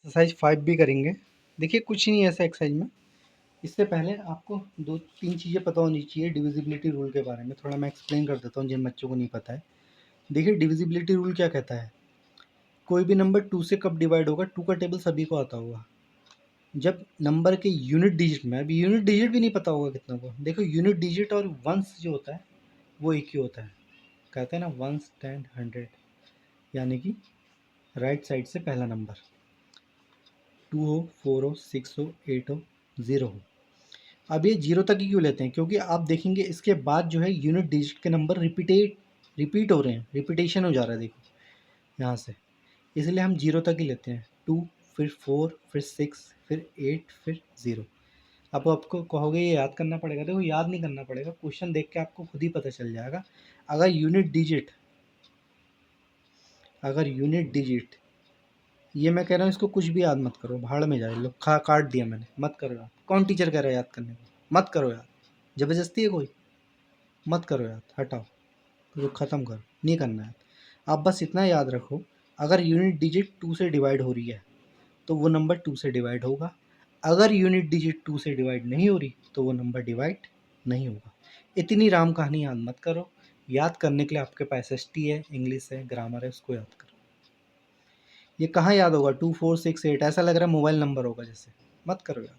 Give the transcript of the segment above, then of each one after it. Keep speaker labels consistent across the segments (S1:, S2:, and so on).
S1: Exercise 5 भी करेंगे। देखिए कुछ नहीं है ऐसा एक्सरसाइज में। इससे पहले आपको 2-3 चीज़ें पता होनी चाहिए डिविजिबिलिटी रूल के बारे में। थोड़ा मैं एक्सप्लेन कर देता हूँ जिन बच्चों को नहीं पता है। देखिए डिविजिबिलिटी रूल क्या कहता है, कोई भी नंबर 2 से कब डिवाइड होगा, 2 का टेबल सभी को आता होगा। जब नंबर के यूनिट डिजिट में, अभी यूनिट डिजिट भी नहीं पता होगा कितना को। देखो यूनिट डिजिट और वंस जो होता है वो एक ही होता है। कहते हैं ना वंस 10 100, यानी कि राइट साइड से पहला नंबर 2 हो, 4 हो, 6 हो, 8 हो, 0 हो। अब ये 0 तक ही क्यों लेते हैं, क्योंकि आप देखेंगे इसके बाद जो है यूनिट डिजिट के नंबर रिपीट हो रहे हैं, रिपीटेशन हो जा रहा है। देखो यहाँ से, इसलिए हम 0 तक ही लेते हैं। 2, फिर 4, फिर 6, फिर 8, फिर 0। अब आपको कहोगे ये याद करना पड़ेगा, देखो याद नहीं करना पड़ेगा, क्वेश्चन देख के आपको खुद ही पता चल जाएगा। अगर यूनिट डिजिट ये मैं कह रहा हूँ, इसको कुछ भी याद मत करो, भाड़ में जाए लो, काट दिया मैंने, मत करो याद। कौन टीचर कह रहा है याद करने को? मत करो याद, ज़बरदस्ती है कोई? मत करो याद, हटाओ, तो ख़त्म करो, नहीं करना है। आप बस इतना याद रखो, अगर यूनिट डिजिट 2 से डिवाइड हो रही है तो वो नंबर 2 से डिवाइड होगा। अगर यूनिट डिजिट 2 से डिवाइड नहीं हो रही तो वो नंबर डिवाइड नहीं होगा। इतनी राम कहानी याद मत करो। याद करने के लिए आपके पास ST है, इंग्लिश है, ग्रामर है, उसको याद करो। ये कहाँ याद होगा 2 4 6 8, ऐसा लग रहा है मोबाइल नंबर होगा जैसे। मत करो याद,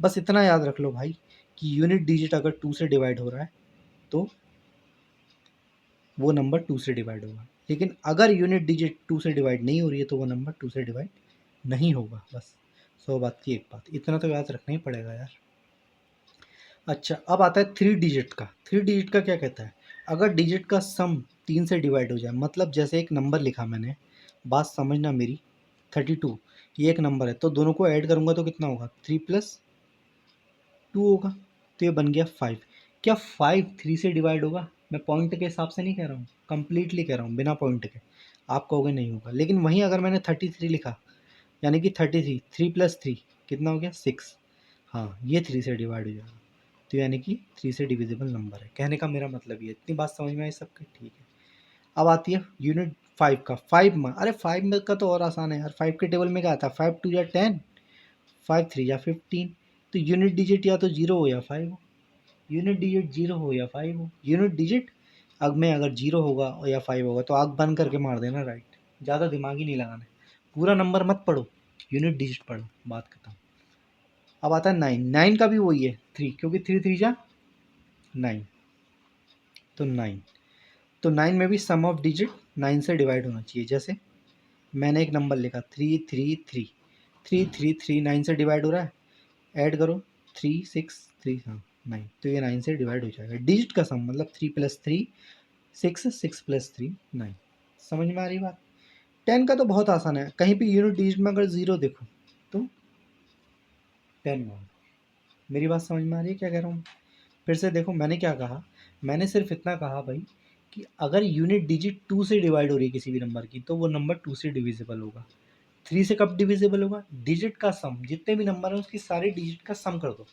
S1: बस इतना याद रख लो भाई कि यूनिट डिजिट अगर 2 से डिवाइड हो रहा है तो वो नंबर 2 से डिवाइड होगा। लेकिन अगर यूनिट डिजिट 2 से डिवाइड नहीं हो रही है तो वो नंबर 2 से डिवाइड नहीं होगा। बस 100 बात की एक बात, इतना तो याद रखना ही पड़ेगा यार। अच्छा, अब आता है 3 डिजिट का। 3 डिजिट का क्या कहता है, अगर डिजिट का सम 3 से डिवाइड हो जाए, मतलब जैसे एक नंबर लिखा मैंने, बात समझना मेरी, 32 ये एक नंबर है, तो दोनों को ऐड करूँगा तो कितना होगा, 3 + 2 होगा, तो ये बन गया 5। क्या 5 3 से डिवाइड होगा? मैं पॉइंट के हिसाब से नहीं कह रहा हूँ, कंप्लीटली कह रहा हूँ, बिना पॉइंट के। आप कहोगे नहीं होगा, लेकिन वहीं अगर मैंने 33 लिखा, यानी कि 33 3 + 3 कितना हो गया, 6। हाँ, ये 3 से डिवाइड हो जाएगा, तो यानी कि 3 से डिविजिबल नंबर है। कहने का मेरा मतलब ये, इतनी बात समझ में आई सबके? ठीक है। अब आती है यूनिट 5 का। 5 में, अरे 5 में का तो और आसान है यार। 5 के टेबल में क्या आता है, 5 2 या 10, 5 3 या 15। तो यूनिट डिजिट या तो 0 हो या 5 हो, यूनिट डिजिट 0 हो या 5 हो। यूनिट डिजिट अब में अगर 0 होगा या 5 होगा तो आँख बंद करके मार देना राइट, ज़्यादा दिमाग ही नहीं लगाना है। पूरा नंबर मत पढ़ो, यूनिट डिजिट पढ़ो, बात खत्म। अब आता है 9। 9 का भी वही है 3, क्योंकि 3 3 जा 9, तो 9। तो 9 में भी सम ऑफ डिजिट 9 से डिवाइड होना चाहिए। जैसे मैंने एक नंबर लिखा 333, 333 9 से डिवाइड हो रहा है, ऐड करो 3 6 3, हाँ 9, तो ये 9 से डिवाइड हो जाएगा। डिजिट का सम मतलब 3 + 3 6, 6 + 3 9। समझ में आ रही बात? 10 का तो बहुत आसान है, कहीं भी यूनिट डिजिट में अगर 0 देखो तो 10 मान। मेरी बात समझ में आ रही है क्या कह रहा हूँ? फिर से देखो मैंने क्या कहा, मैंने सिर्फ इतना कहा भाई कि अगर यूनिट डिजिट 2 से डिवाइड हो रही है किसी भी नंबर की तो वो नंबर 2 से डिविजिबल होगा। 3 से कब डिविजिबल होगा, डिजिट का सम, जितने भी नंबर हैं उसकी सारे डिजिट का सम कर दो,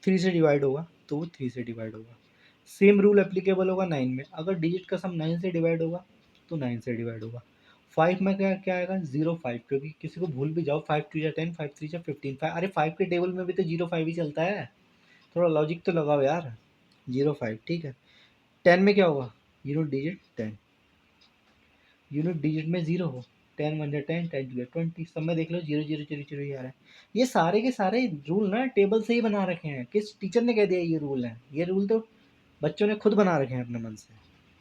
S1: 3 से डिवाइड होगा तो वो 3 से डिवाइड होगा। सेम रूल एप्लीकेबल होगा 9 में, अगर डिजिट का सम 9 से डिवाइड होगा तो 9 से डिवाइड होगा। 5 में क्या क्या आएगा, 0 5, क्योंकि किसी को भूल भी जाओ 5 2 या 10, 5 3 या 15, 5, अरे 5 के टेबल में भी तो 0 5 ही चलता है, थोड़ा लॉजिक तो लगाओ यार। 0 5 ठीक है। 10 में क्या होगा, यूनिट डिजिट 10, यूनिट डिजिट में 0 हो, 10 1 10, 10 2 20, सब में देख लो 0 0 0 0 ही आ रहा है। ये सारे के सारे रूल ना टेबल से ही बना रखे हैं, किस टीचर ने कह दिया ये रूल है? ये रूल तो बच्चों ने खुद बना रखे हैं अपने मन से,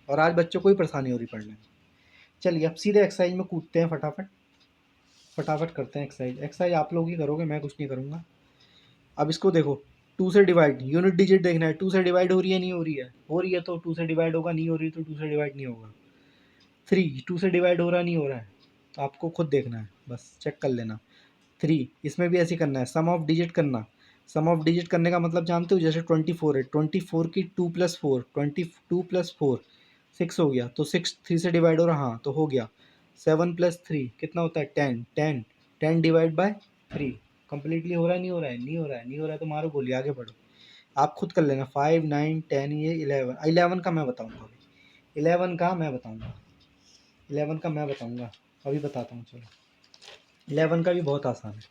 S1: और आज बच्चों को ही परेशानी हो रही पढ़ने में। चलिए अब सीधे एक्सरसाइज में कूदते हैं, फटाफट फटाफट करते हैं एक्सरसाइज। एक्सरसाइज आप लोग ही करोगे, मैं कुछ नहीं करूँगा। अब इसको देखो, 2 से डिवाइड, यूनिट डिजिट देखना है, 2 से डिवाइड हो रही है नहीं हो रही है, हो रही है तो 2 से डिवाइड होगा, नहीं हो रही तो 2 से डिवाइड नहीं होगा। 3 2 से डिवाइड हो रहा नहीं हो रहा है, तो आपको खुद देखना है, बस चेक कर लेना। 3 इसमें भी ऐसे करना है, सम ऑफ डिजिट करना। सम ऑफ डिजिट करने का मतलब जानते हो, जैसे 24 है, 24 की 2 + 4, 22 + 4 6 हो गया, तो 6 3 से डिवाइड हो रहा, हाँ तो हो गया। 7 + 3 कितना होता है, 10 10, 10 डिवाइड बाय 3, कंप्लीटली हो रहा है नहीं हो रहा है, नहीं हो रहा है, नहीं हो रहा है तो मारो गोली, आगे बढ़ो, आप खुद कर लेना। 5 9 10, ये 11, 11 का मैं बताऊँगा, 11 का मैं बताऊँगा, 11 का मैं बताऊँगा, अभी बताता हूँ चलो। 11 का भी बहुत आसान है,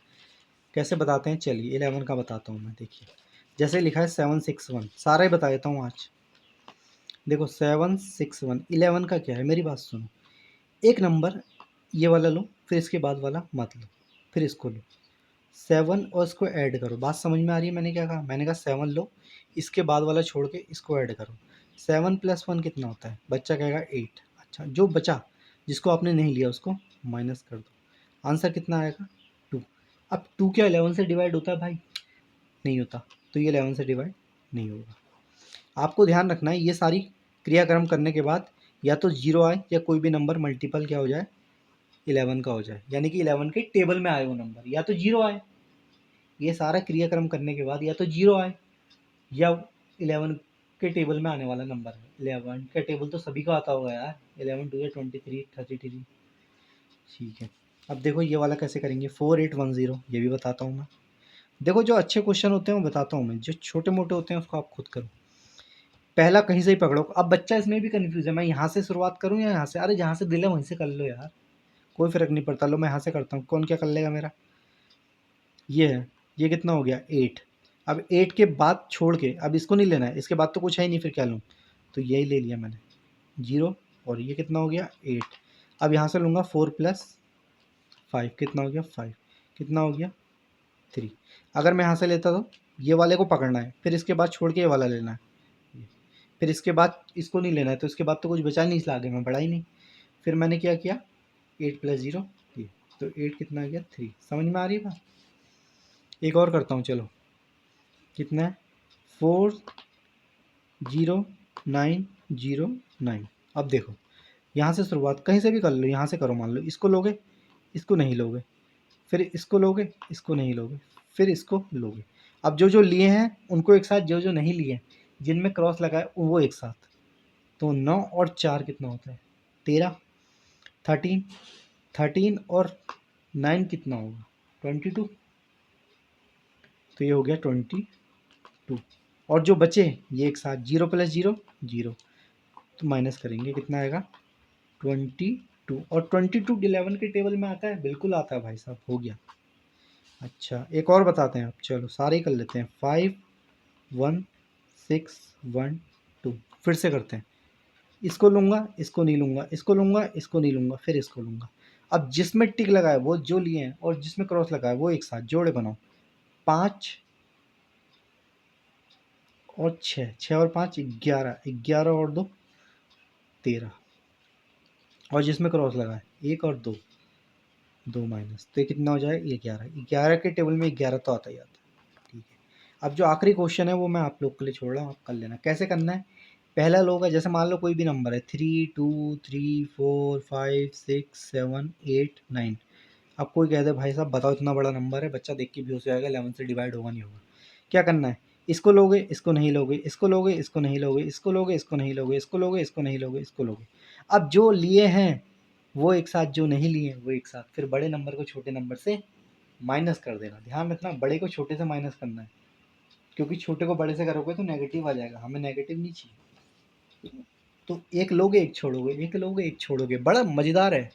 S1: कैसे बताते हैं, चलिए 11 का बताता हूँ मैं। देखिए जैसे लिखा है 761, सारा ही बता देता हूँ आज। देखो 761, 11 का क्या है, मेरी बात सुनो। एक नंबर ये वाला लो, फिर इसके बाद वाला मत लो, फिर इसको लो 7 और इसको ऐड करो। बात समझ में आ रही है मैंने क्या कहा? मैंने कहा 7 लो, इसके बाद वाला छोड़ के इसको ऐड करो। 7 + 1 कितना होता है? बच्चा कहेगा 8। अच्छा, जो बचा जिसको आपने नहीं लिया उसको माइनस कर दो, आंसर कितना आएगा? 2। अब 2 क्या 11 से डिवाइड होता है भाई? नहीं होता, तो ये 11 से डिवाइड नहीं होगा। आपको ध्यान रखना है ये सारी क्रियाक्रम करने के बाद या तो 0 आए या कोई भी नंबर मल्टीपल क्या हो जाए, 11 का हो जाए, यानी कि 11 के टेबल में आए वो नंबर, या तो 0 आए, ये सारा क्रियाक्रम करने के बाद या तो 0 आए या 11 के टेबल में आने वाला नंबर है। 11 का टेबल तो सभी का आता होगा यार, 11 2 23 33। ठीक है, अब देखो ये वाला कैसे करेंगे, 4810, ये भी बताता हूँ मैं। देखो जो अच्छे क्वेश्चन होते हैं वो बताता हूँ मैं, जो छोटे मोटे होते हैं उसको आप खुद करो। पहला कहीं से ही पकड़ो। अब बच्चा इसमें भी कंफ्यूज है, मैं यहाँ से शुरुआत करूँ या यहाँ से? अरे जहाँ से दिल है वहीं से कर लो यार, कोई फर्क नहीं पड़ता। लो मैं यहाँ से करता हूँ, कौन क्या कर लेगा मेरा? ये है, ये कितना हो गया 8। अब 8 के बाद छोड़ के अब इसको नहीं लेना है, इसके बाद तो कुछ है ही नहीं, फिर क्या लूँ? तो यही ले लिया मैंने 0, और ये कितना हो गया 8। अब यहाँ से लूँगा 4 + 5, कितना हो गया 5, कितना हो गया 3। अगर मैं यहाँ से लेता तो ये वाले को पकड़ना है, फिर इसके बाद छोड़ के ये वाला लेना है, फिर इसके बाद इसको नहीं लेना है, तो इसके बाद तो कुछ बचा नहीं, इसलिए आगे में बढ़ा ही नहीं। फिर मैंने क्या किया, 8 + 0 ये, तो 8 कितना आ गया 3। समझ में आ रही है बात? एक और करता हूँ, चलो कितना है 40909। अब देखो यहाँ से शुरुआत कहीं से भी कर लो, यहाँ से करो, मान लो इसको लोगे, इसको नहीं लोगे, फिर इसको लोगे, इसको नहीं लोगे, फिर इसको लोगे। अब जो जो लिए हैं उनको एक साथ, जो जो नहीं लिए जिनमें क्रॉस लगा है वो एक साथ, तो 9 और 4 कितना होता है 13, 13, 13 और 9 कितना होगा 22, तो ये हो गया 22। और जो बचे ये एक साथ 0 + 0 0, तो माइनस करेंगे कितना आएगा 22। और 22 11 के टेबल में आता है, बिल्कुल आता है भाई साहब, हो गया। अच्छा एक और बताते हैं, आप चलो सारे ही कर लेते हैं। 5 1 6 1 2, फिर से करते हैं। इसको लूँगा, इसको नहीं लूँगा, इसको लूँगा, इसको नहीं लूँगा, फिर इसको लूँगा। अब जिसमें टिक लगा है वो जो लिए हैं, और जिसमें क्रॉस लगा है वो एक साथ जोड़े बनाओ। 5 और 6, 6 और 5 11, 11 और 2 13, और जिसमें क्रॉस लगा है 1 और 2, 2 माइनस, तो ये कितना हो जाएगा 11। 11 के टेबल में 11 तो आता ही आता है। ठीक है, अब जो आखिरी क्वेश्चन है वो मैं आप लोग के लिए छोड़ रहा हूँ, आप कर लेना। कैसे करना है, पहला लोग है, जैसे मान लो कोई भी नंबर है 3 2 3 4 5 6 7 8 9। अब कोई कह दे भाई साहब बताओ इतना बड़ा नंबर है, बच्चा देख के भी हो जाएगा, 11 से डिवाइड होगा नहीं होगा। क्या करना है, इसको लोगे, इसको नहीं लोगे, इसको लोगे, इसको नहीं लोगे, इसको लोगे, इसको नहीं लोगे, इसको लोगे, इसको नहीं लोगे, इसको लोगे। अब जो लिए हैं वो एक साथ, जो नहीं लिए वो एक साथ, फिर बड़े नंबर को छोटे नंबर से माइनस कर देना। ध्यान रखना बड़े को छोटे से माइनस करना है, क्योंकि छोटे को बड़े से करोगे तो नेगेटिव आ जाएगा, हमें नेगेटिव नहीं चाहिए। तो एक लोगे एक छोड़ोगे, एक लोगे एक छोड़ोगे, बड़ा मज़ेदार है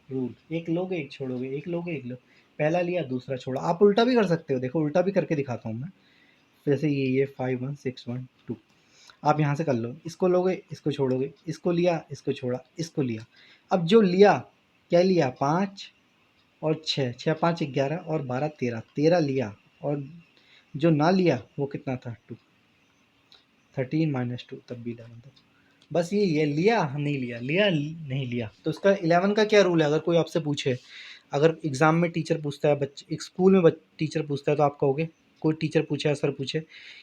S1: रूल। एक लोगे एक छोड़ोगे, एक लोगे एक लो, पहला लिया दूसरा छोड़ा। आप उल्टा भी कर सकते हो, देखो उल्टा भी करके दिखाता हूँ मैं। जैसे ये 5 1 6 1 2, आप यहाँ से कर लो, इसको लोगे, इसको छोड़ोगे, इसको लिया, इसको छोड़ा, इसको लिया। अब जो लिया, क्या लिया 5 और 6, 6 5 11 और 12 13, 13 लिया, और जो ना लिया वो कितना था 2, 13 माइनस 2 तब भी 11 था। बस ये लिया नहीं लिया, लिया नहीं लिया। तो उसका 11 का क्या रूल है, अगर कोई आपसे पूछे, अगर एग्ज़ाम में टीचर पूछता है, बच्चे एक स्कूल में टीचर पूछता है, तो आप कहोगे, कोई टीचर पूछे या सर पूछे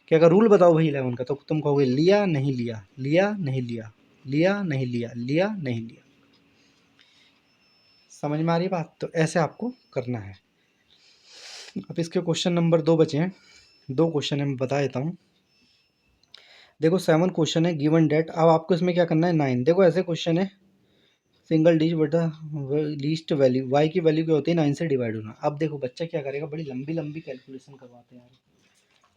S1: कि अगर रूल बताओ भाई 11 का, तो तुम कहोगे लिया नहीं लिया, लिया नहीं लिया, लिया नहीं लिया, लिया नहीं लिया। समझ में आ रही बात? तो ऐसे आपको करना है। अब इसके क्वेश्चन नंबर 2 बचे हैं, 2 क्वेश्चन है, मैं बता देता हूँ। देखो 7 क्वेश्चन है, गिवन डेट। अब आपको इसमें क्या करना है 9। देखो ऐसे क्वेश्चन है, सिंगल डिजिट बटा लीस्ट वैल्यू, वाई की वैल्यू क्या होती है 9 से डिवाइड होना। अब देखो बच्चा क्या करेगा, बड़ी लंबी लंबी कैलकुलेशन करवाते हैं यार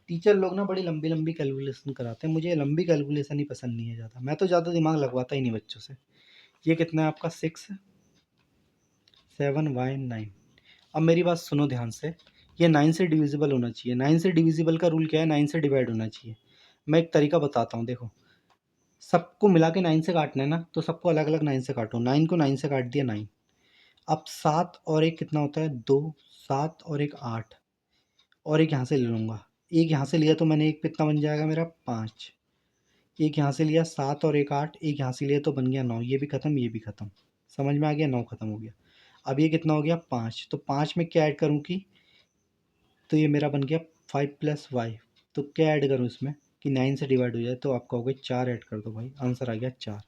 S1: टीचर लोग ना, बड़ी लंबी लंबी कैलकुलेशन कराते हैं। मुझे लंबी कैलकुलेशन ही पसंद नहीं है ज़्यादा, मैं तो ज़्यादा दिमाग लगवाता ही नहीं बच्चों से। ये कितना है आपका 6 7 y 9। अब मेरी बात सुनो ध्यान से, ये 9 से डिविजिबल होना चाहिए। 9 से डिविजिबल का रूल क्या है? 9 से डिवाइड होना चाहिए। मैं एक तरीका बताता हूँ, देखो सबको मिला के 9 से काटना है ना, तो सबको अलग अलग 9 से काटो। 9 को 9 से काट दिया 9। अब 7 और 1 कितना होता है? 2। 7 और 1 8, और एक यहाँ से ले लूँगा। एक यहाँ से लिया तो मैंने, एक कितना बन जाएगा मेरा? 5। एक यहाँ से लिया 7 और 1 8, एक यहाँ से लिया तो बन गया 9। ये भी खत्म, ये भी खत्म। समझ में आ गया? 9 खत्म हो गया। अब ये कितना हो गया? 5। तो 5 में क्या ऐड करूँ कि, तो ये मेरा बन गया 5 प्लस वाई। तो क्या ऐड करूँ इसमें कि 9 से डिवाइड हो जाए? तो आप कहोगे 4 ऐड कर दो भाई, आंसर आ गया 4।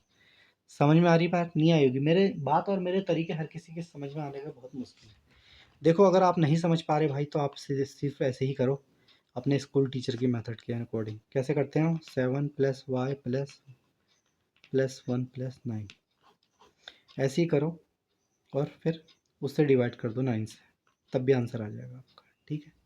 S1: समझ में आ रही बात? नहीं आई होगी। मेरे बात और मेरे तरीके हर किसी के समझ में आने का बहुत मुश्किल है। देखो अगर आप नहीं समझ पा रहे भाई, तो आप सिर्फ ऐसे ही करो अपने स्कूल टीचर की मेथड के अकॉर्डिंग। कैसे करते हैं? 7 प्लस वाई प्लस 1 प्लस 9, ऐसे ही करो और फिर उससे डिवाइड कर दो 9 से, तब भी आंसर आ जाएगा आपका। ठीक है।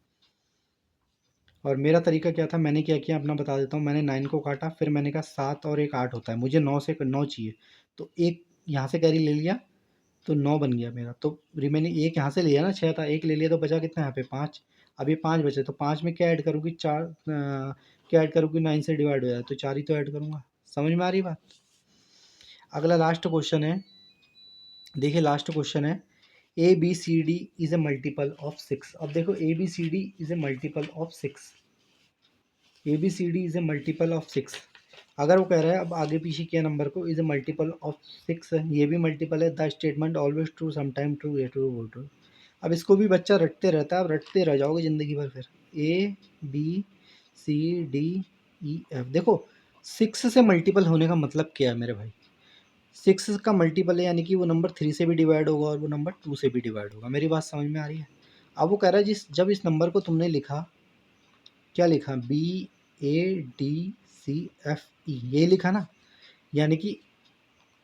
S1: और मेरा तरीका क्या था, मैंने क्या किया अपना बता देता हूँ। मैंने 9 को काटा, फिर मैंने कहा 7 और 1 8 होता है, मुझे 9 से 9 चाहिए, तो एक यहाँ से कैरी ले लिया, तो 9 बन गया मेरा। तो रिमेनिंग एक यहाँ से लिया ना, 6 था, एक ले लिया तो बचा कितना यहाँ पे? 5। अब ये 5 बचे, तो 5 में क्या ऐड करूँ कि 4, क्या ऐड करूँ कि 9 से डिवाइड हो जाए? तो 4 ही तो ऐड करूँगा। समझ में आ रही बात? अगला लास्ट क्वेश्चन है, देखिए लास्ट क्वेश्चन है, A B C D is a multiple of 6। अब देखो A B C D is a multiple of 6, A B C D is a multiple of 6। अगर वो कह रहा है अब आगे पीछे किया नंबर को, इज ए मल्टीपल ऑफ 6 है, ये भी मल्टीपल है, the statement always true, sometime true, A true वो ट्रू। अब इसको भी बच्चा रटते रहता है, अब रटते रह जाओगे ज़िंदगी भर। फिर A B C D E F, देखो 6 से मल्टीपल होने का मतलब क्या है मेरे भाई? 6 का मल्टीपल है यानी कि वो नंबर 3 से भी डिवाइड होगा और वो नंबर 2 से भी डिवाइड होगा। मेरी बात समझ में आ रही है? अब वो कह रहा है जब इस नंबर को तुमने लिखा, क्या लिखा? B A D C F E, ये लिखा ना, यानी कि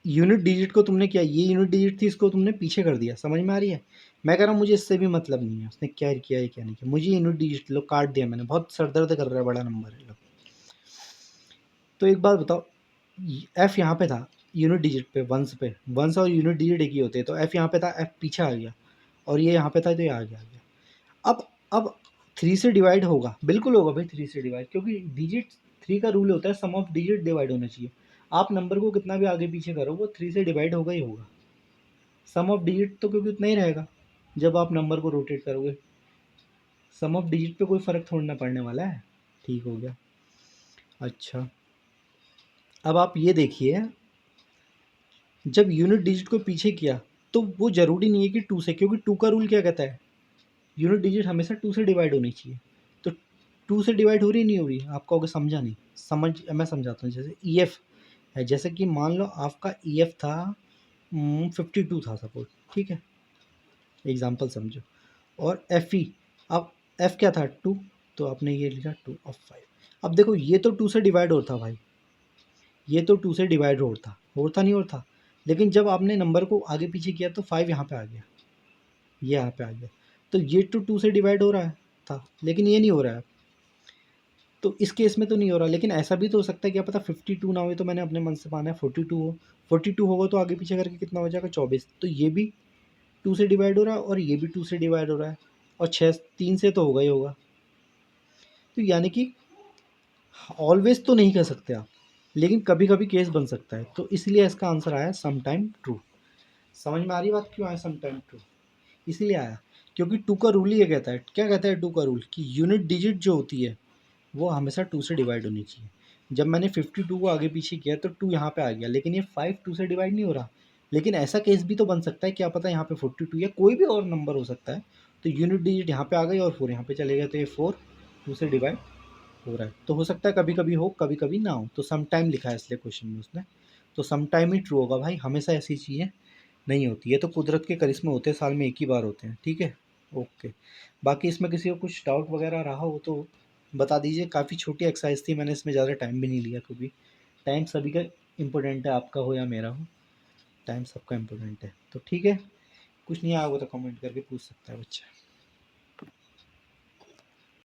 S1: यूनिट डिजिट को तुमने क्या, ये यूनिट डिजिट थी, इसको तुमने पीछे कर दिया। समझ में आ रही है? मैं कह रहा हूँ मुझे इससे भी मतलब नहीं है उसने क्या किया है क्या नहीं किया, मुझे यूनिट डिजिट लो काट दिया मैंने, बहुत सरदर्द कर रहा है, बड़ा नंबर है लो। तो एक बात बताओ, एफ यहाँ पे था यूनिट डिजिट पे, वंस पे, वंस और यूनिट डिजिट एक ही होते हैं, तो एफ यहाँ पे था, एफ पीछे आ गया, और ये यहाँ पे था तो ये आगे आ गया। अब 3 से डिवाइड होगा, बिल्कुल होगा भाई 3 से डिवाइड, क्योंकि डिजिट 3 का रूल होता है सम ऑफ डिजिट डिवाइड होना चाहिए। आप नंबर को कितना भी आगे पीछे करो वो 3 से डिवाइड होगा ही होगा। सम ऑफ डिजिट तो क्योंकि उतना ही रहेगा जब आप नंबर को रोटेट करोगे, सम ऑफ डिजिट पे कोई फ़र्क थोड़ी ना पड़ने वाला है। ठीक हो गया। अच्छा, अब आप ये देखिए, जब यूनिट डिजिट को पीछे किया तो वो ज़रूरी नहीं है कि 2 से, क्योंकि 2 का रूल क्या कहता है? यूनिट डिजिट हमेशा 2 से डिवाइड होनी चाहिए। तो 2 से डिवाइड हो रही नहीं हो रही? आप कहोगे समझा नहीं। मैं समझाता हूँ। जैसे ई एफ है, जैसे कि मान लो आपका ई एफ था 52 था सपोज, ठीक है, एग्जाम्पल समझो। और एफ ई, अब एफ क्या था? 2, तो आपने ये लिखा 2 ऑफ 5। अब देखो ये तो 2 से डिवाइड होता भाई, ये तो 2 से डिवाइड होता नहीं होता, लेकिन जब आपने नंबर को आगे पीछे किया तो 5 यहाँ पे आ गया, ये यहाँ पे आ गया, तो ये तो 2 से डिवाइड हो रहा है था, लेकिन ये नहीं हो रहा है। तो इस केस में तो नहीं हो रहा, लेकिन ऐसा भी तो हो सकता है, क्या पता 52 ना हो, तो मैंने अपने मन से माना है 42 हो। 42 होगा तो आगे पीछे करके कितना हो जाएगा? 24। तो ये भी 2 से डिवाइड हो रहा है और ये भी 2 से डिवाइड हो रहा है, और 6 3 से तो होगा ही होगा। तो यानी कि ऑलवेज तो नहीं कह सकते आप, लेकिन कभी कभी केस बन सकता है, तो इसलिए इसका आंसर आया सम टाइम ट्रू। समझ में आ रही बात क्यों आया सम टाइम ट्रू? इसलिए आया क्योंकि 2 का रूल ही ये कहता है, क्या कहता है 2 का रूल, कि यूनिट डिजिट जो होती है वो हमेशा 2 से डिवाइड होनी चाहिए। जब मैंने 52 को आगे पीछे किया तो 2 यहाँ पे आ गया, लेकिन ये 5 2 से डिवाइड नहीं हो रहा। लेकिन ऐसा केस भी तो बन सकता है, क्या पता यहाँ पे 42 या कोई भी और नंबर हो सकता है, तो यूनिट डिजिट यहाँ पे आ गई और 4 यहाँ पे चले गए, तो ये 4 2 से डिवाइड हो रहा है। तो हो सकता है कभी कभी हो, कभी कभी ना हो, तो सम टाइम लिखा है इसलिए क्वेश्चन में उसने, तो सम टाइम ही ट्रू होगा भाई, हमेशा ऐसी चीज़ें नहीं होती है, तो कुदरत के करिश्मे होते हैं, साल में एक ही बार होते हैं। ठीक है, ओके। बाकी इसमें किसी को कुछ डाउट वगैरह रहा हो तो बता दीजिए। काफ़ी छोटी एक्सरसाइज थी, मैंने इसमें ज़्यादा टाइम भी नहीं लिया, क्योंकि टाइम सभी का इम्पोर्टेंट है, आपका हो या मेरा हो, टाइम सबका इम्पोर्टेंट है। तो ठीक है, कुछ नहीं आया होगा तो कमेंट करके पूछ सकता है बच्चा।